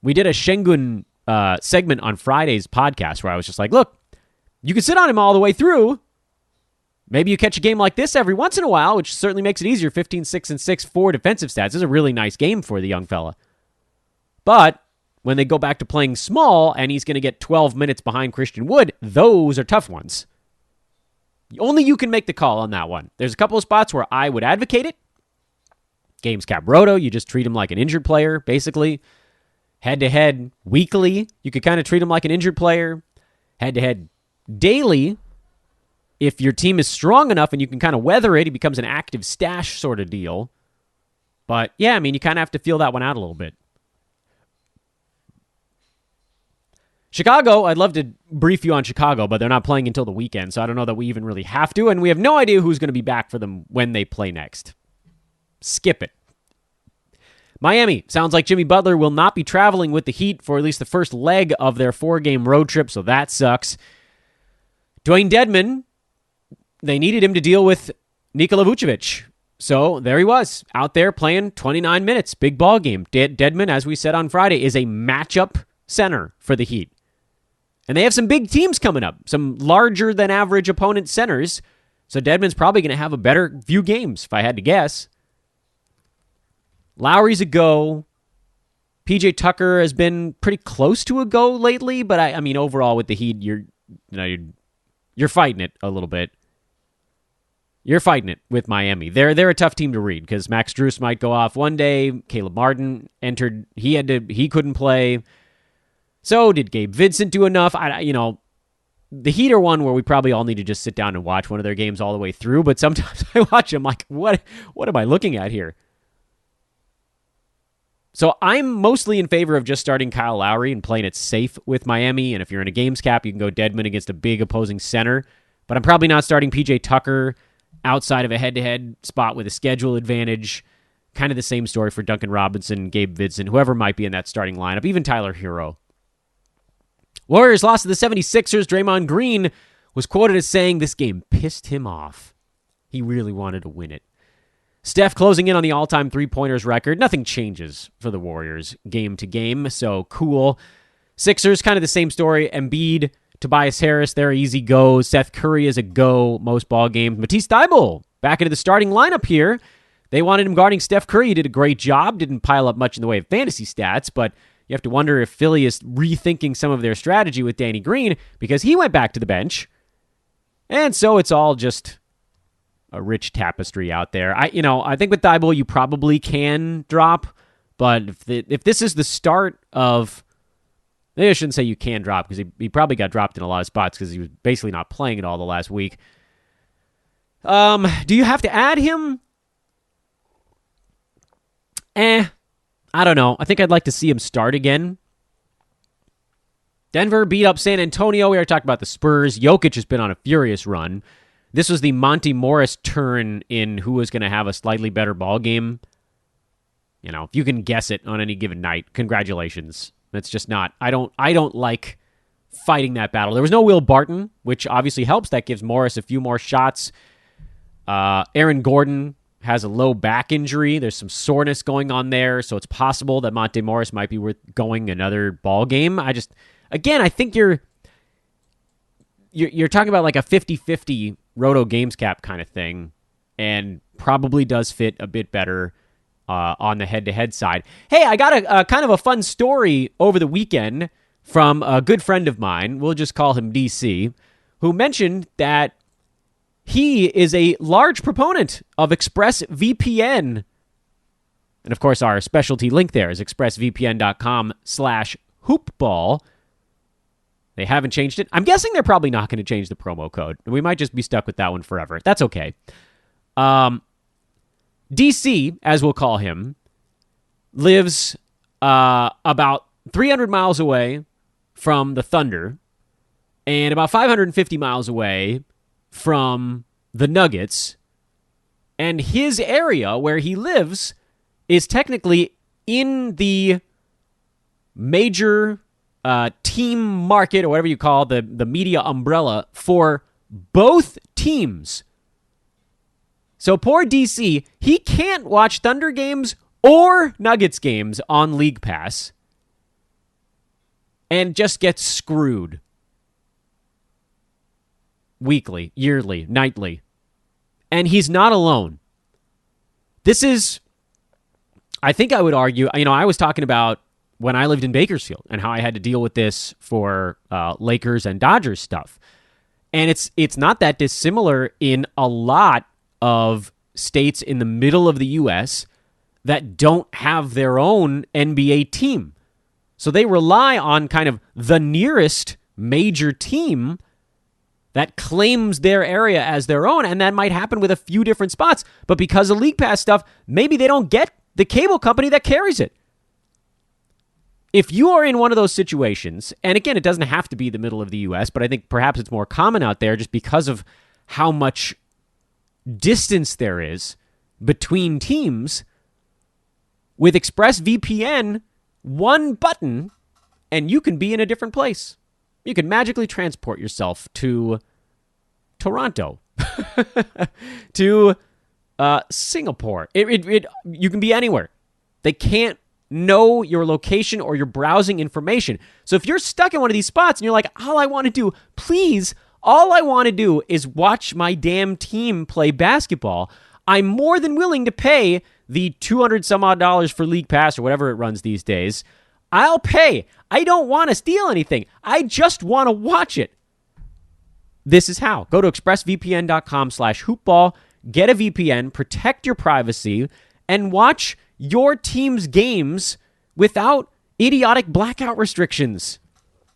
C: We did a Şengün segment on Friday's podcast where I was just like, look, you can sit on him all the way through. Maybe you catch a game like this every once in a while, which certainly makes it easier. 15, 6, and 6, 4 defensive stats. This is a really nice game for the young fella. But when they go back to playing small and he's going to get 12 minutes behind Christian Wood, those are tough ones. Only you can make the call on that one. There's a couple of spots where I would advocate it. Games Cap Roto, you just treat him like an injured player, basically. Head-to-head weekly, you could kind of treat him like an injured player. Head-to-head daily, if your team is strong enough and you can kind of weather it, he becomes an active stash sort of deal. But yeah, I mean, you kind of have to feel that one out a little bit. Chicago, I'd love to brief you on Chicago, but they're not playing until the weekend, so I don't know that we even really have to, and we have no idea who's going to be back for them when they play next. Skip it. Miami, sounds like Jimmy Butler will not be traveling with the Heat for at least the first leg of their 4-game road trip, so that sucks. Dwayne Dedmon, they needed him to deal with Nikola Vucevic. So there he was, out there playing 29 minutes, big ball game. Dedmon, as we said on Friday, is a matchup center for the Heat. And they have some big teams coming up, some larger than average opponent centers. So Dedmon's probably going to have a better few games, if I had to guess. Lowry's a go. PJ Tucker has been pretty close to a go lately, but I mean overall with the Heat, you're fighting it a little bit. You're fighting it with Miami. They're a tough team to read because Max Strus might go off one day. Caleb Martin entered. He couldn't play. So did Gabe Vincent do enough? The Heat are one where we probably all need to just sit down and watch one of their games all the way through. But sometimes I watch them like, what am I looking at here? So I'm mostly in favor of just starting Kyle Lowry and playing it safe with Miami. And if you're in a games cap, you can go Dedmon against a big opposing center. But I'm probably not starting PJ Tucker outside of a head-to-head spot with a schedule advantage. Kind of the same story for Duncan Robinson, Gabe Vincent, whoever might be in that starting lineup, even Tyler Hero. Warriors lost to the 76ers. Draymond Green was quoted as saying this game pissed him off. He really wanted to win it. Steph closing in on the all-time three-pointers record. Nothing changes for the Warriors game to game, so cool. Sixers, kind of the same story. Embiid, Tobias Harris, they're easy go. Seth Curry is a go most ball games. Matisse Thybulle back into the starting lineup here. They wanted him guarding Steph Curry. He did a great job. Didn't pile up much in the way of fantasy stats, but you have to wonder if Philly is rethinking some of their strategy with Danny Green because he went back to the bench. And so it's all just rich tapestry out there. I think with Thibault you probably can drop, but if this is the start of, maybe I shouldn't say you can drop because he probably got dropped in a lot of spots because he was basically not playing at all the last week. Do you have to add him? I don't know. I think I'd like to see him start again. Denver beat up San Antonio. We already talked about the Spurs. Jokic has been on a furious run. This was the Monty Morris turn in who was going to have a slightly better ball game. If you can guess it on any given night, congratulations. That's just not. I don't like fighting that battle. There was no Will Barton, which obviously helps. That gives Morris a few more shots. Aaron Gordon has a low back injury. There's some soreness going on there, so it's possible that Monte Morris might be worth going another ball game. I think you're talking about like a 50-50 Roto Games Cap kind of thing, and probably does fit a bit better on the head-to-head side. Hey, I got a kind of a fun story over the weekend from a good friend of mine, we'll just call him DC, who mentioned that he is a large proponent of ExpressVPN. And of course, our specialty link there is expressvpn.com/hoopball. They haven't changed it. I'm guessing they're probably not going to change the promo code. We might just be stuck with that one forever. That's okay. DC, as we'll call him, lives about 300 miles away from the Thunder and about 550 miles away from the Nuggets. And his area where he lives is technically in the major team market, or whatever you call the media umbrella for both teams. So poor DC, he can't watch Thunder games or Nuggets games on League Pass and just gets screwed. Weekly, yearly, nightly. And he's not alone. This is, I think I would argue, I was talking about when I lived in Bakersfield and how I had to deal with this for Lakers and Dodgers stuff. And it's not that dissimilar in a lot of states in the middle of the U.S. that don't have their own NBA team. So they rely on kind of the nearest major team that claims their area as their own, and that might happen with a few different spots. But because of League Pass stuff, maybe they don't get the cable company that carries it. If you are in one of those situations, and again, it doesn't have to be the middle of the U.S., but I think perhaps it's more common out there just because of how much distance there is between teams, with ExpressVPN, one button, and you can be in a different place. You can magically transport yourself to Toronto, to Singapore. You can be anywhere. They can't know your location or your browsing information. So if you're stuck in one of these spots and you're like, all I want to do is watch my damn team play basketball, I'm more than willing to pay the $200 some odd for League Pass or whatever it runs these days. I'll pay. I don't want to steal anything. I just want to watch it. This is how. Go to expressvpn.com/hoopball, get a VPN, protect your privacy, and watch your team's games without idiotic blackout restrictions.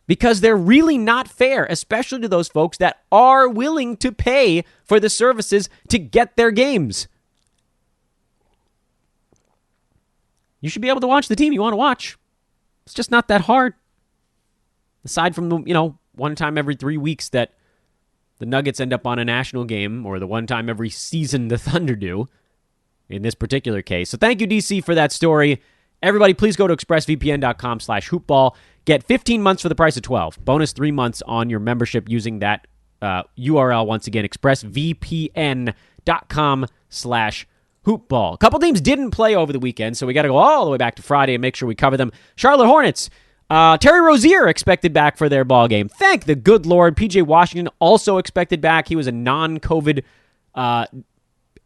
C: Because they're really not fair, especially to those folks that are willing to pay for the services to get their games. You should be able to watch the team you want to watch. It's just not that hard. Aside from the, one time every 3 weeks that the Nuggets end up on a national game, or the one time every season the Thunder do, in this particular case. So thank you, DC, for that story. Everybody, please go to expressvpn.com/hoopball. Get 15 months for the price of 12. Bonus 3 months on your membership using that URL. Once again, expressvpn.com/hoopball. A couple teams didn't play over the weekend, so we got to go all the way back to Friday and make sure we cover them. Charlotte Hornets. Terry Rozier expected back for their ball game. Thank the good Lord. PJ Washington also expected back. He was a non-COVID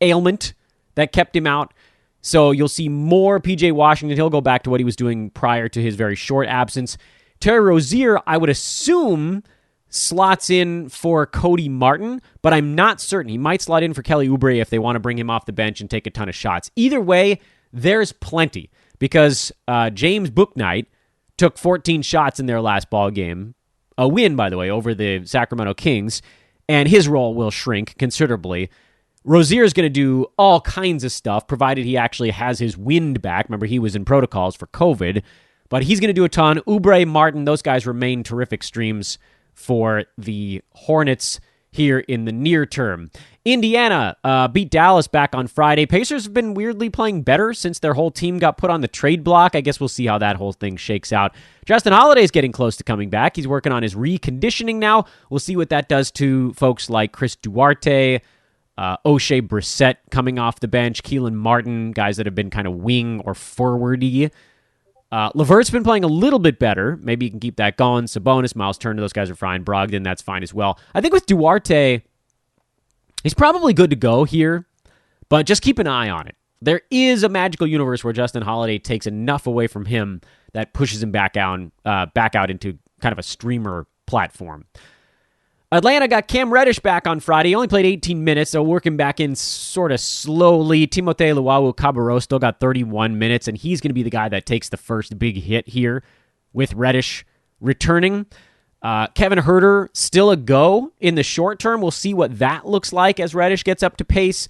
C: ailment that kept him out. So you'll see more PJ Washington. He'll go back to what he was doing prior to his very short absence. Terry Rozier, I would assume, slots in for Cody Martin, but I'm not certain. He might slot in for Kelly Oubre if they want to bring him off the bench and take a ton of shots. Either way, there's plenty because James Bouknight took 14 shots in their last ball game. A win, by the way, over the Sacramento Kings, and his role will shrink considerably. Rozier is going to do all kinds of stuff, provided he actually has his wind back. Remember, he was in protocols for COVID, but he's going to do a ton. Oubre, Martin, those guys remain terrific streams for the Hornets here in the near term. Indiana beat Dallas back on Friday. Pacers have been weirdly playing better since their whole team got put on the trade block. I guess we'll see how that whole thing shakes out. Justin Holiday's getting close to coming back. He's working on his reconditioning now. We'll see what that does to folks like Chris Duarte, O'Shea Brissett coming off the bench, Keelan Martin, guys that have been kind of wing or forwardy. LeVert's been playing a little bit better. Maybe you can keep that going. Sabonis, Miles Turner, those guys are fine. Brogdon, that's fine as well. I think with Duarte, he's probably good to go here, but just keep an eye on it. There is a magical universe where Justin Holiday takes enough away from him that pushes him back out into kind of a streamer platform. Atlanta got Kam Reddish back on Friday. He only played 18 minutes, so working back in sort of slowly. Timothé Luwawu-Cabarrot still got 31 minutes, and he's going to be the guy that takes the first big hit here with Reddish returning. Kevin Huerter still a go in the short term. We'll see what that looks like as Reddish gets up to pace.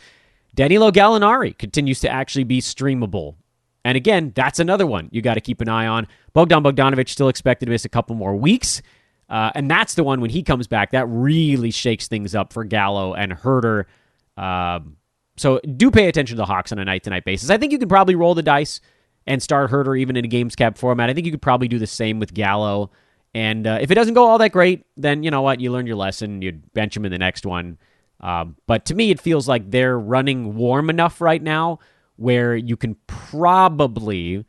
C: Danilo Gallinari continues to actually be streamable. And again, that's another one you got to keep an eye on. Bogdan Bogdanovic still expected to miss a couple more weeks. And that's the one when he comes back, that really shakes things up for Gallo and Huerter. So do pay attention to the Hawks on a night-to-night basis. I think you could probably roll the dice and start Huerter even in a games cap format. I think you could probably do the same with Gallo. And if it doesn't go all that great, then you know what? You learn your lesson. You bench him in the next one. But to me, it feels like they're running warm enough right now where you can probably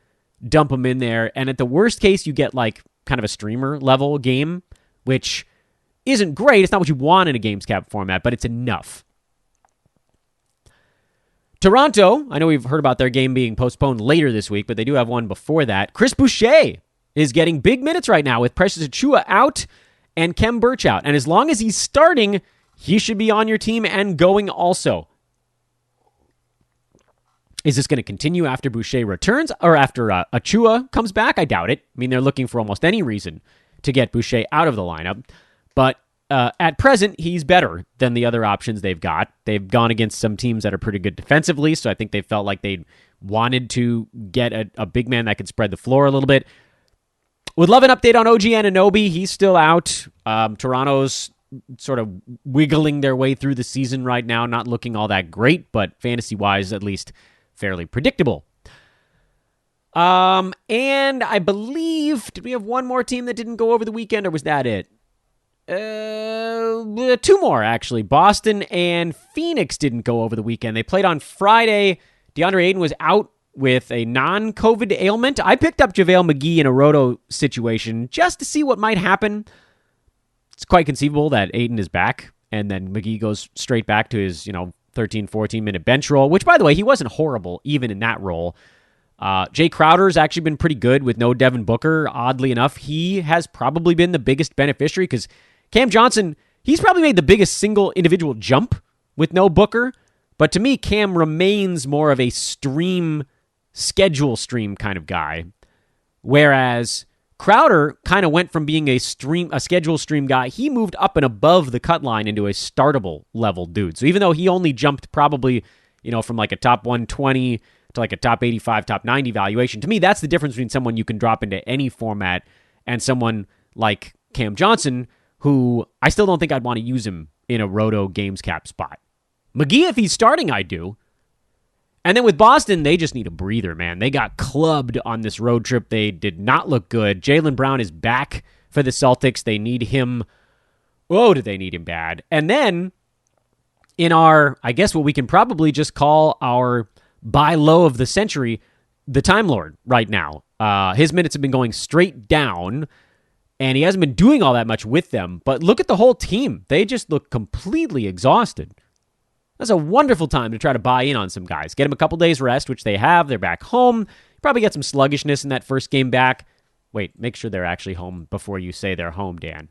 C: dump them in there. And at the worst case, you get like kind of a streamer level game, which isn't great. It's not what you want in a games cap format, but it's enough. Toronto, I know we've heard about their game being postponed later this week, but they do have one before that. Chris Boucher is getting big minutes right now with Precious Achiuwa out and Khem Birch out. And as long as he's starting, he should be on your team and going also. Is this going to continue after Boucher returns or after Achiuwa comes back? I doubt it. I mean, they're looking for almost any reason to get Boucher out of the lineup. But at present, he's better than the other options they've got. They've gone against some teams that are pretty good defensively, so I think they felt like they wanted to get a big man that could spread the floor a little bit. Would love an update on OG Anunoby. He's still out. Toronto's sort of wiggling their way through the season right now, not looking all that great, but fantasy-wise, at least fairly predictable. And I believe, did we have one more team that didn't go over the weekend, or was that it? Two more, actually. Boston and Phoenix didn't go over the weekend. They played on Friday. DeAndre Ayton was out with a non-COVID ailment. I picked up JaVale McGee in a roto situation just to see what might happen. It's quite conceivable that Ayton is back, and then McGee goes straight back to his, 13, 14-minute bench role, which, by the way, he wasn't horrible even in that role. Jay Crowder's actually been pretty good with no Devin Booker. Oddly enough, he has probably been the biggest beneficiary because Cam Johnson, he's probably made the biggest single individual jump with no Booker. But to me, Cam remains more of a schedule stream kind of guy. Whereas Crowder kind of went from being a schedule stream guy. He moved up and above the cut line into a startable level dude. So even though he only jumped probably, from like a top 120 to like a top 85, top 90 valuation, to me, that's the difference between someone you can drop into any format and someone like Cam Johnson, who I still don't think I'd want to use him in a roto games cap spot. McGee, if he's starting, I do. And then with Boston, they just need a breather, man. They got clubbed on this road trip. They did not look good. Jaylen Brown is back for the Celtics. They need him. Oh, do they need him bad? And then in our, I guess what we can probably just call our buy low of the century, the Time Lord right now. His minutes have been going straight down, and he hasn't been doing all that much with them. But look at the whole team. They just look completely exhausted. That's a wonderful time to try to buy in on some guys. Get them a couple days rest, which they have. They're back home. You probably get some sluggishness in that first game back. Wait, make sure they're actually home before you say they're home, Dan.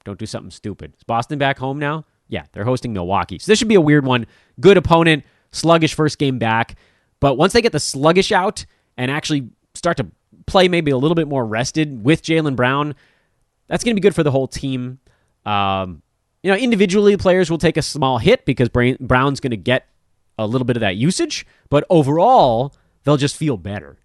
C: Don't do something stupid. Is Boston back home now? Yeah, they're hosting Milwaukee. So this should be a weird one. Good opponent, sluggish first game back. But once they get the sluggish out and actually start to play maybe a little bit more rested with Jaylen Brown, that's going to be good for the whole team. Individually, players will take a small hit because Brown's going to get a little bit of that usage. But overall, they'll just feel better.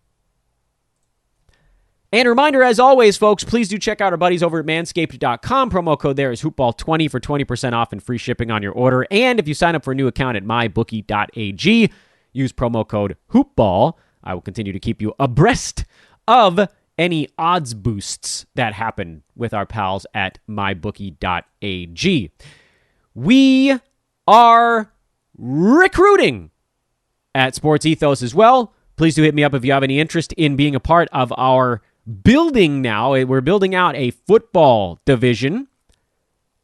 C: And a reminder, as always, folks, please do check out our buddies over at manscaped.com. Promo code there is hoopball20 for 20% off and free shipping on your order. And if you sign up for a new account at mybookie.ag, use promo code hoopball. I will continue to keep you abreast of any odds boosts that happen with our pals at mybookie.ag. We are recruiting at Sports Ethos as well. Please do hit me up if you have any interest in being a part of our building now. We're building out a football division.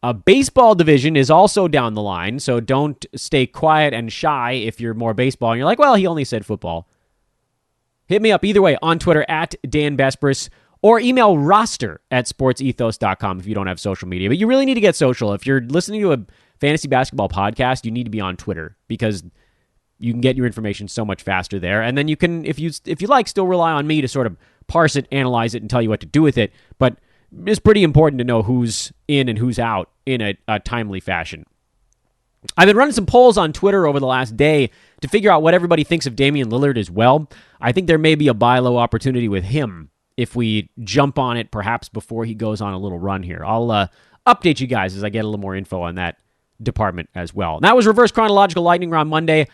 C: A baseball division is also down the line, so don't stay quiet and shy if you're more baseball and you're like, well, he only said football. Hit me up either way on Twitter at Dan Bespris or email roster@sportsethos.com if you don't have social media. But you really need to get social. If you're listening to a fantasy basketball podcast, you need to be on Twitter because you can get your information so much faster there. And then you can, if you like, still rely on me to sort of parse it, analyze it, and tell you what to do with it. But it's pretty important to know who's in and who's out in a timely fashion. I've been running some polls on Twitter over the last day to figure out what everybody thinks of Damian Lillard as well. I think there may be a buy low opportunity with him if we jump on it perhaps before he goes on a little run here. I'll update you guys as I get a little more info on that department as well. And that was Reverse Chronological Lightning Round Monday.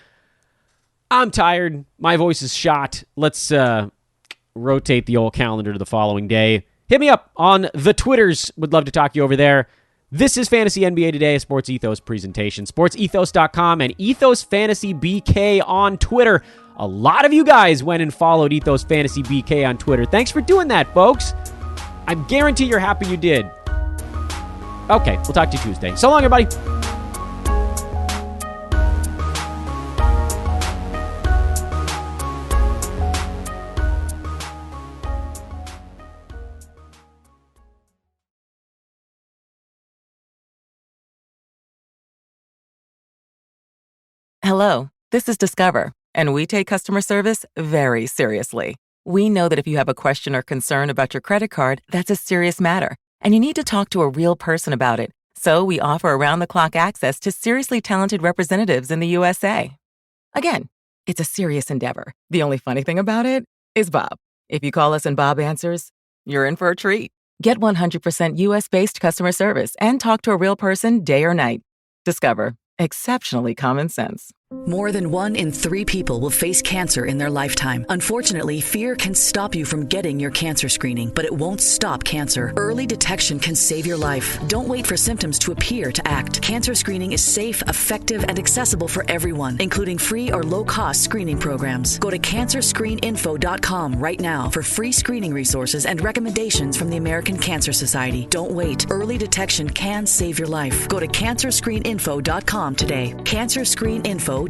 C: I'm tired. My voice is shot. Let's rotate the old calendar to the following day. Hit me up on the Twitters. Would love to talk to you over there. This is Fantasy NBA Today, a Sports Ethos presentation. SportsEthos.com and Ethos Fantasy BK on Twitter. A lot of you guys went and followed Ethos Fantasy BK on Twitter. Thanks for doing that, folks. I guarantee you're happy you did. Okay, we'll talk to you Tuesday. So long, everybody.
D: Hello, this is Discover, and we take customer service very seriously. We know that if you have a question or concern about your credit card, that's a serious matter, and you need to talk to a real person about it. So we offer around-the-clock access to seriously talented representatives in the USA. Again, it's a serious endeavor. The only funny thing about it is Bob. If you call us and Bob answers, you're in for a treat. Get 100% US-based customer service and talk to a real person day or night. Discover. Exceptionally common sense.
A: More than 1 in 3 people will face cancer in their lifetime. Unfortunately, fear can stop you from getting your cancer screening, but it won't stop cancer. Early detection can save your life. Don't wait for symptoms to appear to act. Cancer screening is safe, effective, and accessible for everyone, including free or low-cost screening programs. Go to cancerscreeninfo.com right now for free screening resources and recommendations from the American Cancer Society. Don't wait. Early detection can save your life. Go to cancerscreeninfo.com today. cancerscreeninfo.com.